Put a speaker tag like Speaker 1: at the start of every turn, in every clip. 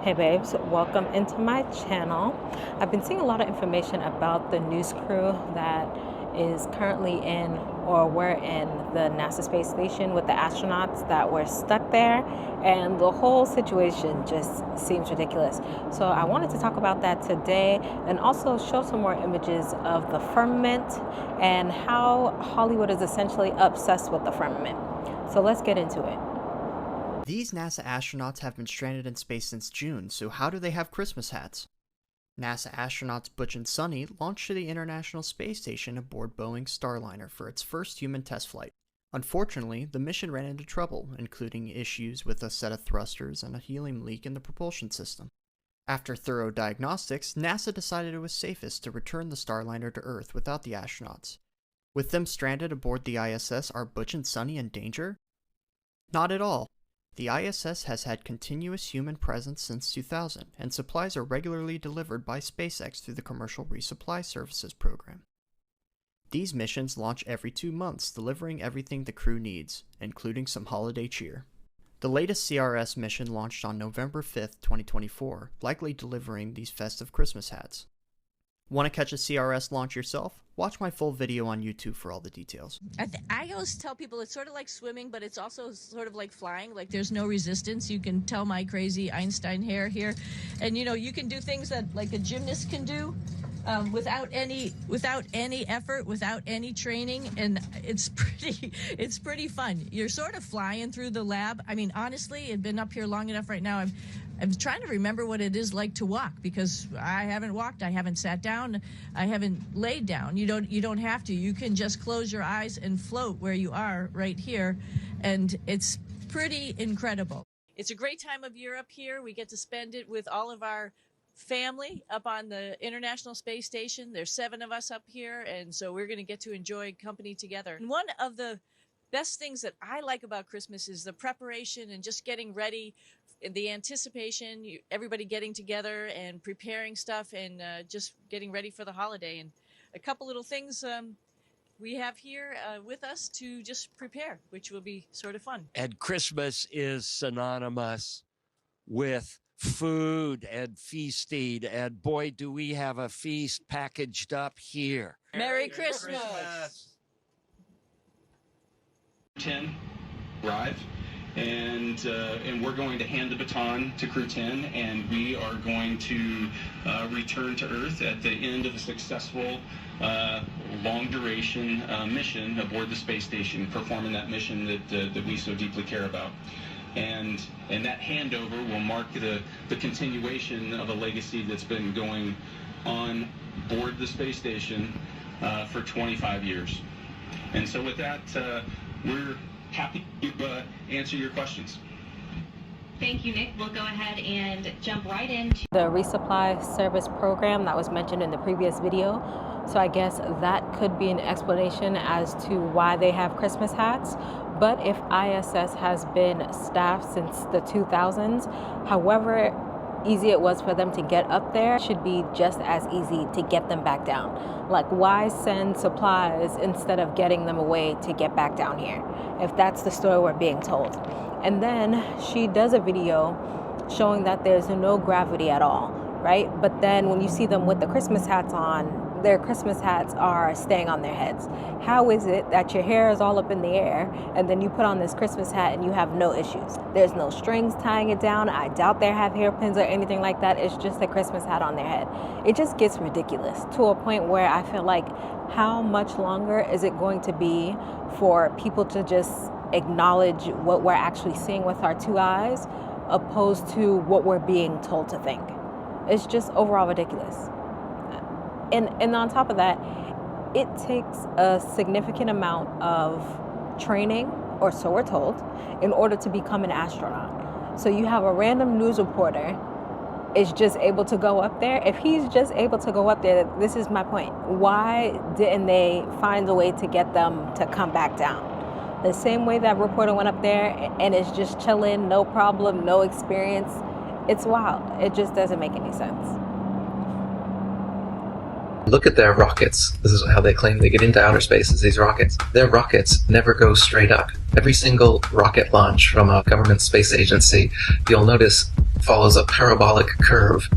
Speaker 1: Hey babes, welcome into my channel. I've been seeing a lot of information about the news crew that is currently in or were in the NASA space station with the astronauts that were stuck there, and the whole situation just seems ridiculous. So I wanted to talk about that today and also show some more images of the firmament and how Hollywood is essentially obsessed with the firmament. So let's get into it.
Speaker 2: These NASA astronauts have been stranded in space since June, so how do they have Christmas hats? NASA astronauts Butch and Sunny launched to the International Space Station aboard Boeing's Starliner for its first human test flight. Unfortunately, the mission ran into trouble, including issues with a set of thrusters and a helium leak in the propulsion system. After thorough diagnostics, NASA decided it was safest to return the Starliner to Earth without the astronauts. With them stranded aboard the ISS, are Butch and Sunny in danger? Not at all. The ISS has had continuous human presence since 2000, and supplies are regularly delivered by SpaceX through the Commercial Resupply Services program. These missions launch every 2 months, delivering everything the crew needs, including some holiday cheer. The latest CRS mission launched on November 5th, 2024, likely delivering these festive Christmas hats. Want to catch a CRS launch yourself? Watch my full video on YouTube for all the details.
Speaker 3: I always tell people it's sort of like swimming, but it's also sort of like flying. Like there's no resistance. You can tell my crazy Einstein hair here. And you can do things that like a gymnast can do without any effort, without any training. And it's pretty fun. You're sort of flying through the lab. I mean, honestly, I've been up here long enough right now. I'm trying to remember what it is like to walk, because I haven't walked, I haven't sat down, I haven't laid down. You don't have to. You can just close your eyes and float where you are right here, and it's pretty incredible. It's a great time of year up here. We get to spend it with all of our family up on the International Space Station. There's 7 of us up here, and so we're going to get to enjoy company together. And one of the best things that I like about Christmas is the preparation and just getting ready, the anticipation, everybody getting together and preparing stuff and just getting ready for the holiday. And a couple little things we have here with us to just prepare, which will be sort of fun.
Speaker 4: And Christmas is synonymous with food and feasting, and boy, do we have a feast packaged up here.
Speaker 3: Merry Christmas.
Speaker 5: 10 arrive, and we're going to hand the baton to Crew 10, and we are going to return to Earth at the end of a successful long-duration mission aboard the space station, performing that mission that we so deeply care about. And that handover will mark the continuation of a legacy that's been going on board the space station for 25 years. And so with that, we're happy to answer your questions.
Speaker 6: Thank you, Nick. We'll go ahead and jump right into
Speaker 1: The resupply service program that was mentioned in the previous video. So I guess that could be an explanation as to why they have Christmas hats. But if ISS has been staffed since the 2000s, however easy it was for them to get up there, it should be just as easy to get them back down. Like, why send supplies instead of getting them away to get back down here, if that's the story we're being told? And then she does a video showing that there's no gravity at all, right? But then when you see them with the Christmas hats on, their Christmas hats are staying on their heads. How is it that your hair is all up in the air and then you put on this Christmas hat and you have no issues? There's no strings tying it down. I doubt they have hairpins or anything like that. It's just a Christmas hat on their head. It just gets ridiculous to a point where I feel like, how much longer is it going to be for people to just acknowledge what we're actually seeing with our 2 eyes, opposed to what we're being told to think? It's just overall ridiculous. And on top of that, it takes a significant amount of training, or so we're told, in order to become an astronaut. So you have a random news reporter is just able to go up there. If he's just able to go up there, this is my point. Why didn't they find a way to get them to come back down? The same way that reporter went up there and is just chilling, no problem, no experience. It's wild. It just doesn't make any sense.
Speaker 7: Look at their rockets. This is how they claim they get into outer space, is these rockets. Their rockets never go straight up. Every single rocket launch from a government space agency, you'll notice follows a parabolic curve.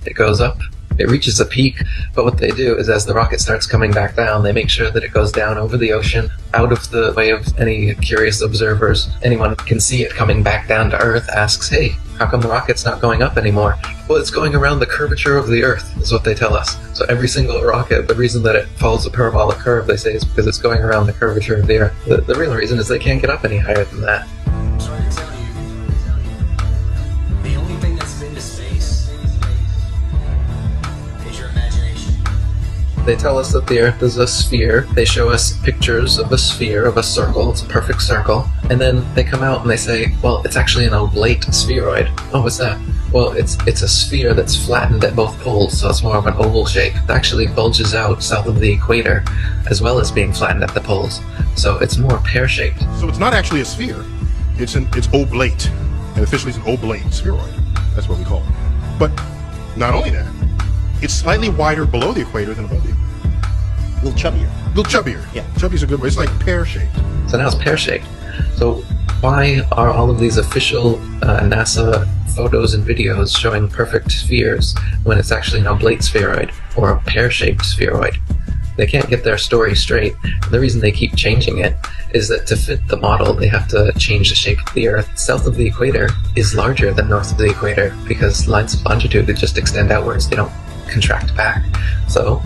Speaker 7: It goes up, it reaches a peak, but what they do is as the rocket starts coming back down, they make sure that it goes down over the ocean, out of the way of any curious observers. Anyone can see it coming back down to Earth, asks, hey, how come the rocket's not going up anymore? Well, it's going around the curvature of the Earth, is what they tell us. So every single rocket, the reason that it follows a parabolic curve, they say, is because it's going around the curvature of the Earth. The real reason is they can't get up any higher than that.
Speaker 8: The only thing that's been to space is your imagination.
Speaker 7: They tell us that the Earth is a sphere. They show us pictures of a sphere, of a circle. It's a perfect circle. And then they come out and they say, well, it's actually an oblate spheroid. Oh, what's that? Well, it's a sphere that's flattened at both poles, so it's more of an oval shape. It actually bulges out south of the equator, as well as being flattened at the poles. So it's more pear-shaped.
Speaker 9: So it's not actually a sphere. It's oblate. And officially it's an oblate spheroid. That's what we call it. But not only that, it's slightly wider below the equator than above the equator.
Speaker 10: A little chubbier.
Speaker 9: A little chubbier.
Speaker 10: Yeah.
Speaker 9: Chubby's a good word. It's like pear-shaped.
Speaker 7: So now it's pear-shaped. So why are all of these official NASA photos and videos showing perfect spheres when it's actually an oblate spheroid or a pear-shaped spheroid? They can't get their story straight. The reason they keep changing it is that to fit the model, they have to change the shape of the Earth. South of the equator is larger than north of the equator because lines of longitude that just extend outwards, they don't contract back. So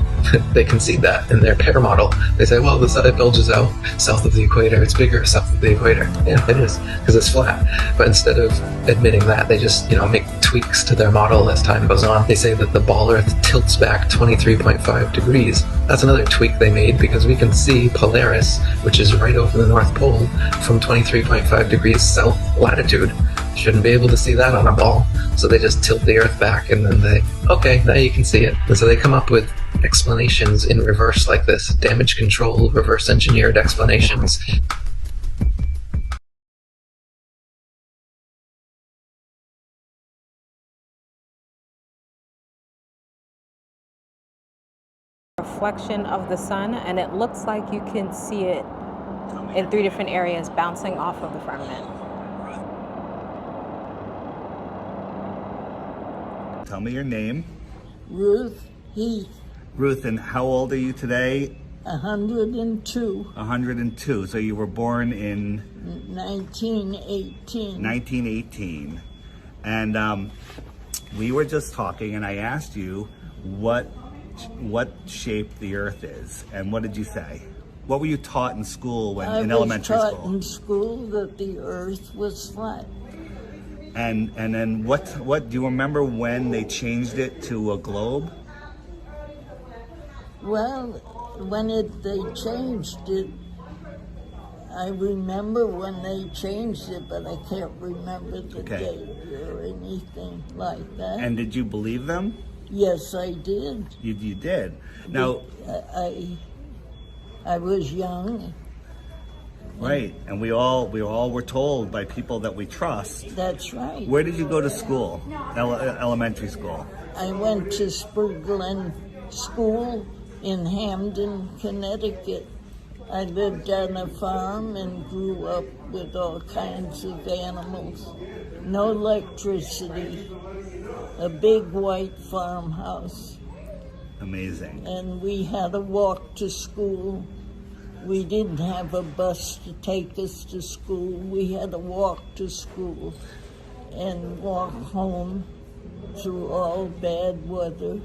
Speaker 7: they concede that in their pear model. They say, well, the side bulges out south of the equator. It's bigger south of the equator. Yeah, it is, because it's flat. But instead of admitting that, they just, make tweaks to their model as time goes on. They say that the ball Earth tilts back 23.5 degrees. That's another tweak they made because we can see Polaris, which is right over the North Pole, from 23.5 degrees south latitude. Shouldn't be able to see that on a ball. So they just tilt the Earth back and then okay, now you can see it. And so they come up with explanations in reverse like this. Damage control, reverse engineered explanations.
Speaker 1: Reflection of the sun, and it looks like you can see it in 3 different areas bouncing off of the firmament.
Speaker 10: Tell me your name.
Speaker 11: Ruth Heath.
Speaker 10: Ruth, and how old are you today?
Speaker 11: 102.
Speaker 10: 102. So you were born in
Speaker 11: 1918.
Speaker 10: 1918. And we were just talking, and I asked you what shape the Earth is, and what did you say? What were you taught in school in elementary school?
Speaker 11: I was taught in school that the Earth was flat.
Speaker 10: And then what do you remember when they changed it to a globe?
Speaker 11: Well, when they changed it, I remember when they changed it, but I can't remember the date or anything like that.
Speaker 10: And did you believe them?
Speaker 11: Yes, I did.
Speaker 10: You did. Now,
Speaker 11: I was young.
Speaker 10: Right, and we all were told by people that we trust.
Speaker 11: That's right.
Speaker 10: Where did you go to school? Elementary school?
Speaker 11: I went to Spur Glen School in Hamden, Connecticut. I lived on a farm and grew up with all kinds of animals. No electricity. A big white farmhouse.
Speaker 10: Amazing.
Speaker 11: And we had to walk to school. We didn't have a bus to take us to school. We had to walk to school and walk home through all bad weather.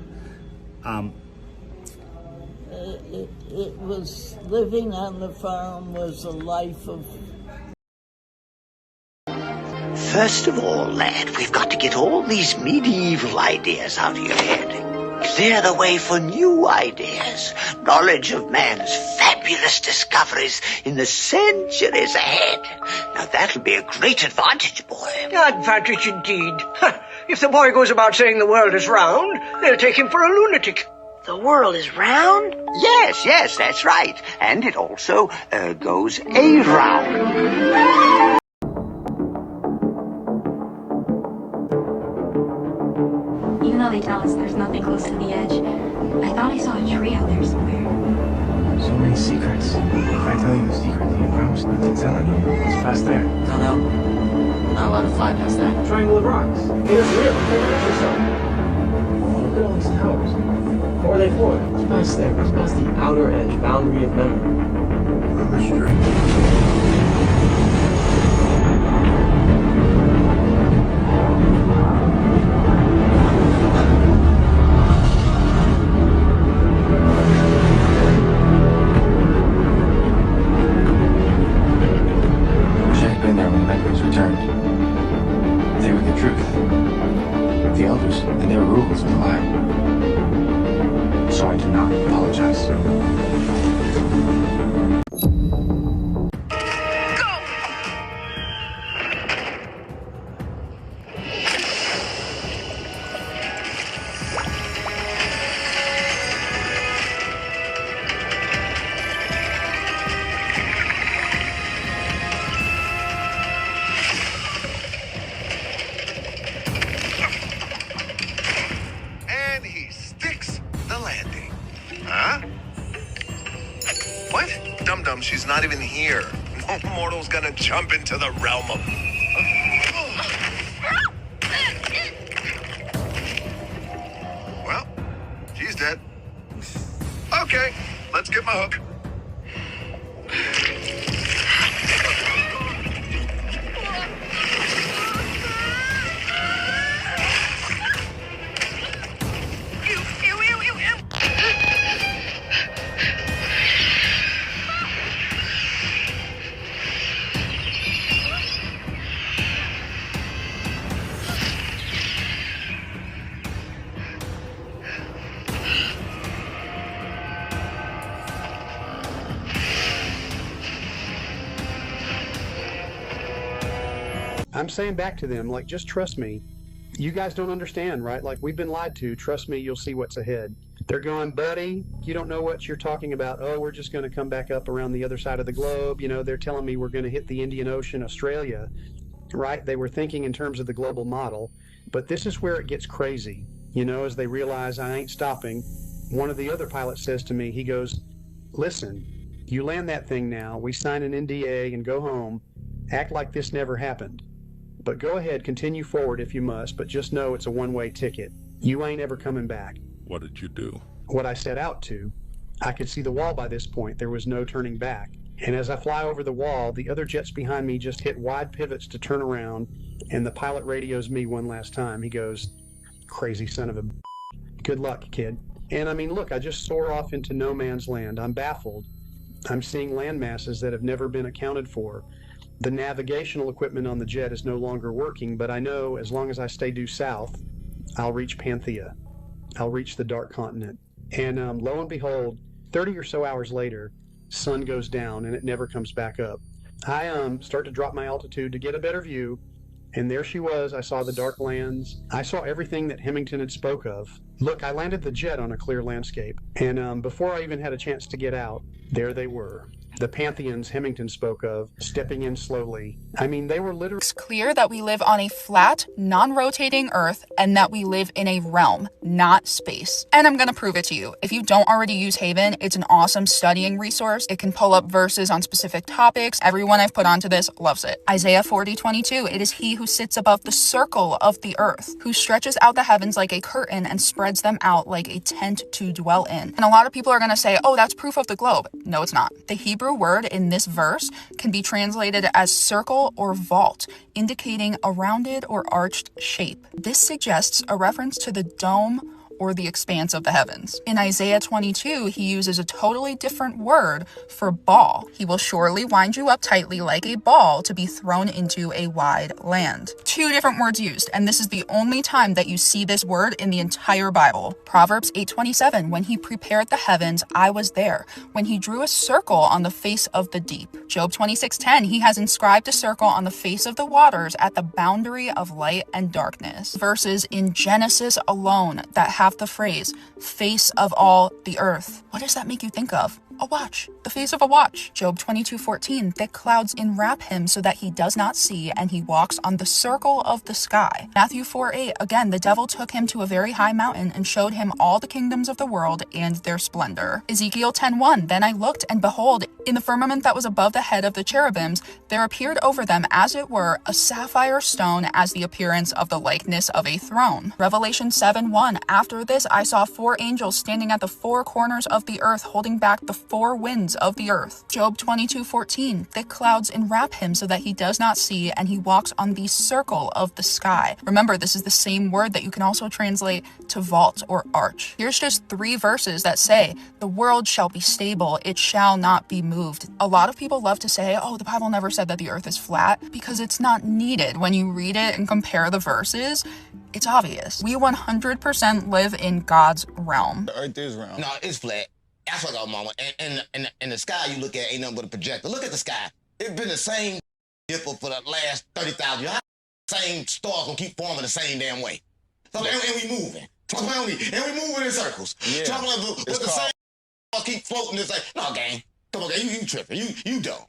Speaker 11: It was, living on the farm was a life of...
Speaker 12: First of all, lad, we've got to get all these medieval ideas out of your head. Clear the way for new ideas. Knowledge of man's fabulous discoveries in the centuries ahead. Now that'll be a great advantage, boy.
Speaker 13: Advantage indeed. If the boy goes about saying the world is round, they'll take him for a lunatic.
Speaker 12: The world is round? Yes, that's right. And it also goes around.
Speaker 14: Even though they tell us there's nothing close to the edge, I thought I saw a tree out there somewhere.
Speaker 15: So many secrets. If I tell you the secret, do you promise not to tell anyone? It's past there.
Speaker 16: No. Not allowed to fly past that.
Speaker 15: Triangle of rocks. It's real. ever picture yourself? Look at all these towers. What are they for? It's past there. It's past the outer edge, boundary of memory. Wish I had been there when the memories returned. They were the truth. The elders and their rules were lied. So I do not apologize.
Speaker 16: And he sticks the landing. Huh? What? Dum-dum, she's not even here. No mortal's gonna jump into the realm of... Well, she's dead. Okay, let's get my hook.
Speaker 17: I'm saying back to them, like, just trust me. You guys don't understand, right? Like, we've been lied to. Trust me, you'll see what's ahead. They're going, buddy, you don't know what you're talking about. Oh, we're just going to come back up around the other side of the globe. You know, they're telling me we're going to hit the Indian Ocean, Australia, right? They were thinking in terms of the global model. But this is where it gets crazy, you know, as they realize I ain't stopping. One of the other pilots says to me, he goes, listen, you land that thing now, we sign an NDA and go home, act like this never happened. But go ahead, continue forward if you must, but just know it's a one-way ticket. You ain't ever coming back.
Speaker 9: What did you do?
Speaker 17: What I set out to. I could see the wall by this point. There was no turning back. And as I fly over the wall, the other jets behind me just hit wide pivots to turn around, and the pilot radios me one last time. He goes, crazy son of a... Good luck, kid. And I mean, look, I just soar off into no man's land. I'm baffled. I'm seeing land masses that have never been accounted for. The navigational equipment on the jet is no longer working, but I know as long as I stay due south, I'll reach Panthea. I'll reach the Dark Continent. And lo and behold, 30 or so hours later, sun goes down and it never comes back up. I start to drop my altitude to get a better view, and there she was. I saw the dark lands. I saw everything that Hemington had spoke of. Look, I landed the jet on a clear landscape, and before I even had a chance to get out, there they were. The Pantheons Hemington spoke of, stepping in slowly. I mean, they were literally...
Speaker 18: It's clear that we live on a flat, non-rotating Earth and that we live in a realm, not space. And I'm gonna prove it to you. If you don't already use Haven, it's an awesome studying resource. It can pull up verses on specific topics. Everyone I've put onto this loves it. Isaiah 40:22, it is he who sits above the circle of the earth, who stretches out the heavens like a curtain and spreads them out like a tent to dwell in. And a lot of people are gonna say, oh, that's proof of the globe. No, it's not. The Hebrew word in this verse can be translated as circle or vault, indicating a rounded or arched shape. This suggests a reference to the dome or the expanse of the heavens. In Isaiah 22, he uses a totally different word for ball. He will surely wind you up tightly like a ball to be thrown into a wide land. Two different words used, and this is the only time that you see this word in the entire Bible. Proverbs 8:27, when he prepared the heavens, I was there. When he drew a circle on the face of the deep. Job 26:10, he has inscribed a circle on the face of the waters at the boundary of light and darkness. Verses in Genesis alone that have the phrase, face of all the earth. What does that make you think of? A watch. The face of a watch. Job 22:14, thick clouds enwrap him so that he does not see, and he walks on the circle of the sky. Matthew 4:8, again, the devil took him to a very high mountain and showed him all the kingdoms of the world and their splendor. Ezekiel 10:1, then I looked, and behold, In the firmament that was above the head of the cherubims, there appeared over them, as it were, a sapphire stone as the appearance of the likeness of a throne. Revelation 7:1. After this I saw 4 angels standing at the 4 corners of the earth, holding back the 4 winds of the earth. Job 22:14. Thick clouds enwrap him so that he does not see, and he walks on the circle of the sky. Remember, this is the same word that you can also translate to vault or arch. Here's just 3 verses that say, the world shall be stable, it shall not be moved. A lot of people love to say, oh, the Bible never said that the earth is flat, because it's not needed. When you read it and compare the verses, it's obvious. We 100% live in God's realm.
Speaker 19: The earth is round.
Speaker 20: No, it's flat. That's what I got, mama. And the sky you look at ain't nothing but a projector. Look at the sky. It's been the same nipple for the last 30,000 years. Same stars gonna keep forming the same damn way. So, and we moving. And we moving in circles.
Speaker 19: Yeah.
Speaker 20: Talking about the same stars keep floating. It's like, no, gang. Come on, gang. You tripping. You don't.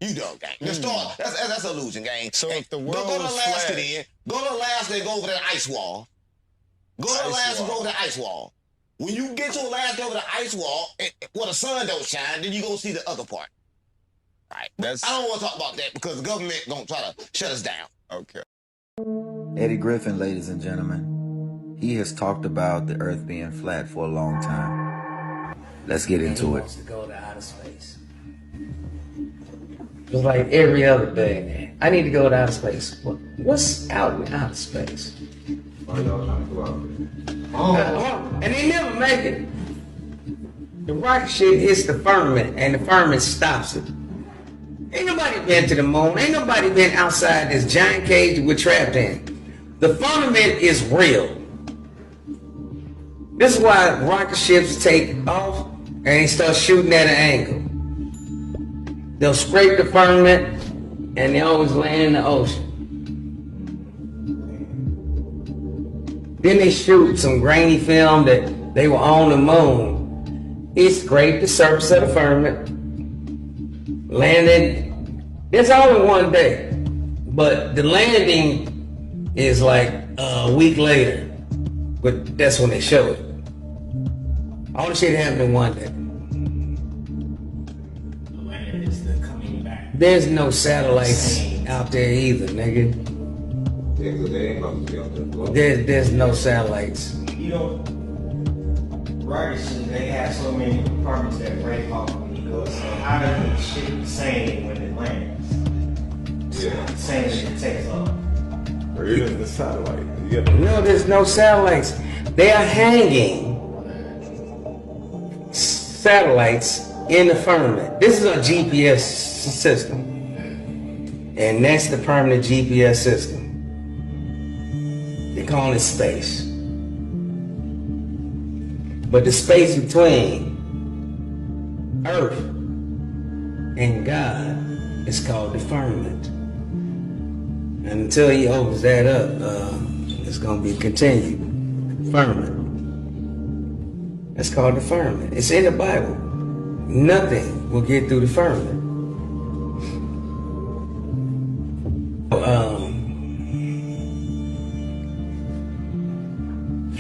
Speaker 20: You don't, gang. The star, that's illusion, gang.
Speaker 19: So if the world
Speaker 20: go to
Speaker 19: was
Speaker 20: Alaska
Speaker 19: flat,
Speaker 20: then. Go to Alaska and go over that ice wall. Go to Alaska and go over that ice wall. When you get to Alaska over the ice wall, where the sun don't shine, then you gonna see the other part. Right. I don't want to talk about that because the government gonna try to shut us down.
Speaker 19: Okay.
Speaker 21: Eddie Griffin, ladies and gentlemen. He has talked about the earth being flat for a long time. Let's get into
Speaker 22: he
Speaker 21: it.
Speaker 22: wants to go to outer space. It's like every other day. I need to go to outer space. What's out in outer space?
Speaker 15: Why y'all trying to go out there?
Speaker 22: And they never make it. The rocket ship hits the firmament, and the firmament stops it. Ain't nobody been to the moon. Ain't nobody been outside this giant cage that we're trapped in. The firmament is real. This is why rocket ships take off and they start shooting at an angle. They'll scrape the firmament and they always land in the ocean. Then they shoot some grainy film that they were on the moon. It scraped the surface of the firmament, landed. It's only one day, but the landing is like a week later. But that's when they show it. All the shit happened in one day. There's no satellites out there either, nigga. There's no satellites.
Speaker 8: You know, rockets, they have so many compartments that break off when you go. So how does the shit the same when it lands?
Speaker 15: Yeah.
Speaker 8: Same as it takes off.
Speaker 15: Or even the satellite.
Speaker 22: No, there's no satellites. They are hanging satellites in the firmament. This is a GPS system. And that's the permanent GPS system. They call it space. But the space between Earth and God is called the firmament. And until he opens that up, it's going to be continued. Firmament. That's called the firmament. It's in the Bible. Nothing will get through the firmament.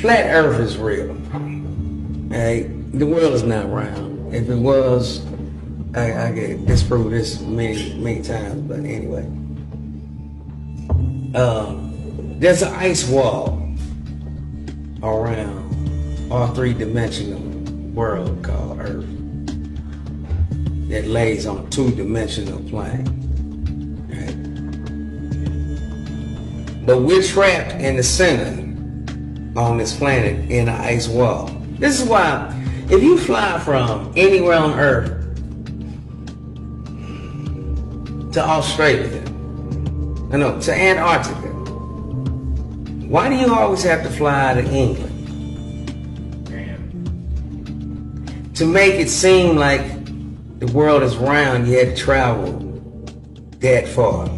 Speaker 22: Flat Earth is real. Hey, the world is not round. If it was, I could disprove this many times. But anyway, there's an ice wall around our 3-dimensional world called Earth that lays on a 2-dimensional plane. Right? But we're trapped in the center on this planet in an ice wall. This is why if you fly from anywhere on Earth to Australia, to Antarctica, why do you always have to fly to England? To make it seem like the world is round, you had to travel that far.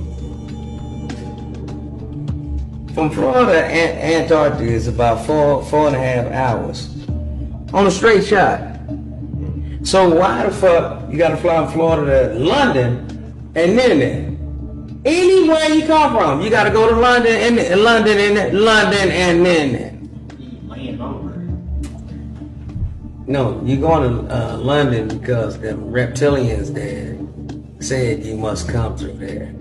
Speaker 22: From Florida to Antarctica is about four and a half hours on a straight shot. So why the fuck you gotta fly from Florida to London and then there? Anywhere you come from, you gotta go to London and London and then there. No, you're going to London because the reptilians there said you must come through there.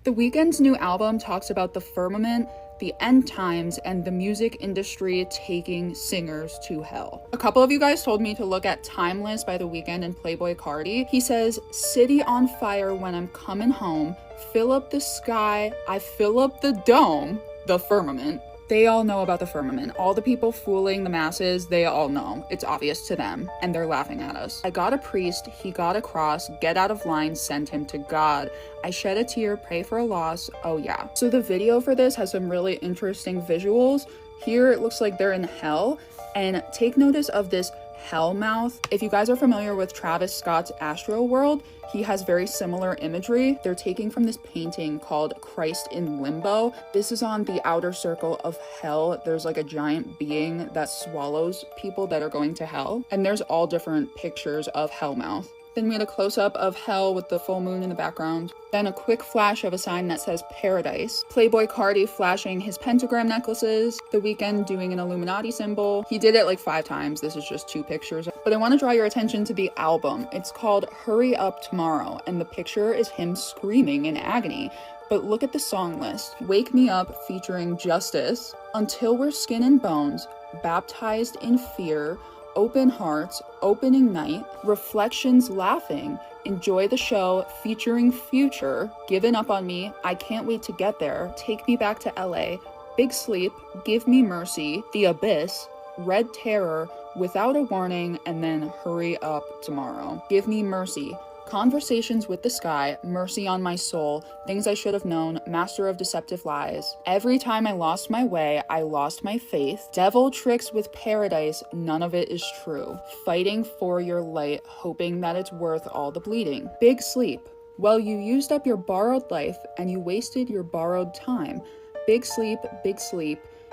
Speaker 18: The Weeknd's new album talks about the firmament, the end times, and the music industry taking singers to hell. A couple of you guys told me to look at Timeless by The Weeknd and Playboi Carti. He says, "City on fire when I'm coming home, fill up the sky, I fill up the dome," the firmament. They all know about the firmament. All the people fooling the masses, they all know. It's obvious to them, and they're laughing at us. I got a priest, he got a cross, get out of line, send him to God. I shed a tear, pray for a loss, oh yeah. So the video for this has some really interesting visuals. Here it looks like they're in hell, and take notice of this hell mouth. If you guys are familiar with Travis Scott's Astroworld, he has very similar imagery. They're taking from this painting called Christ in Limbo. This is on the outer circle of hell. There's like a giant being that swallows people that are going to hell. And there's all different pictures of hellmouth. Then we had a close-up of hell with the full moon in the background. Then a quick flash of a sign that says paradise. Playboi Carti flashing his pentagram necklaces. The Weeknd doing an Illuminati symbol. He did it like 5 times. This is just 2 pictures. But I want to draw your attention to the album. It's called Hurry Up Tomorrow, and the picture is him screaming in agony. But look at the song list. Wake Me Up featuring Justice. Until We're Skin and Bones. Baptized in Fear. Open Hearts, Opening Night, Reflections Laughing, Enjoy the Show featuring Future, Given Up on Me, I Can't Wait to Get There, Take Me Back to LA, Big Sleep, Give Me Mercy, The Abyss, Red Terror, Without a Warning, and then Hurry Up Tomorrow. Give Me Mercy. Conversations with the Sky, Mercy on My Soul, Things I Should Have Known, Master of Deceptive Lies. Every time I lost my way, I lost my faith. Devil Tricks with Paradise, none of it is true. Fighting for your light, hoping that it's worth all the bleeding. Big Sleep. Well, you used up your borrowed life and you wasted your borrowed time. Big sleep,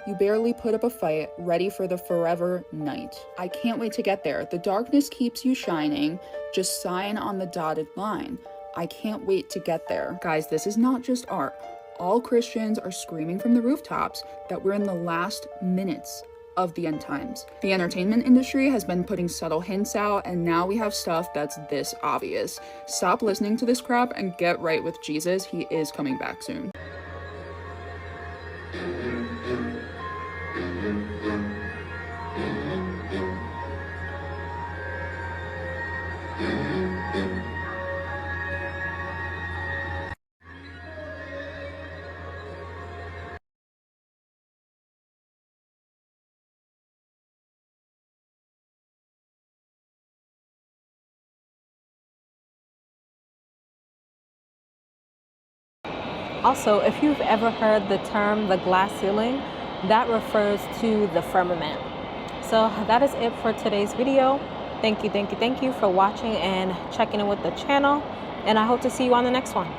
Speaker 18: you barely put up a fight, ready for the forever night. I can't wait to get there. The darkness keeps you shining. Just sign on the dotted line. I can't wait to get there. Guys, this is not just art. All Christians are screaming from the rooftops that we're in the last minutes of the end times. The entertainment industry has been putting subtle hints out, and now we have stuff that's this obvious. Stop listening to this crap and get right with Jesus. He is coming back soon.
Speaker 1: Also, if you've ever heard the term the glass ceiling, that refers to the firmament. So that is it for today's video. Thank you for watching and checking in with the channel, and I hope to see you on the next one.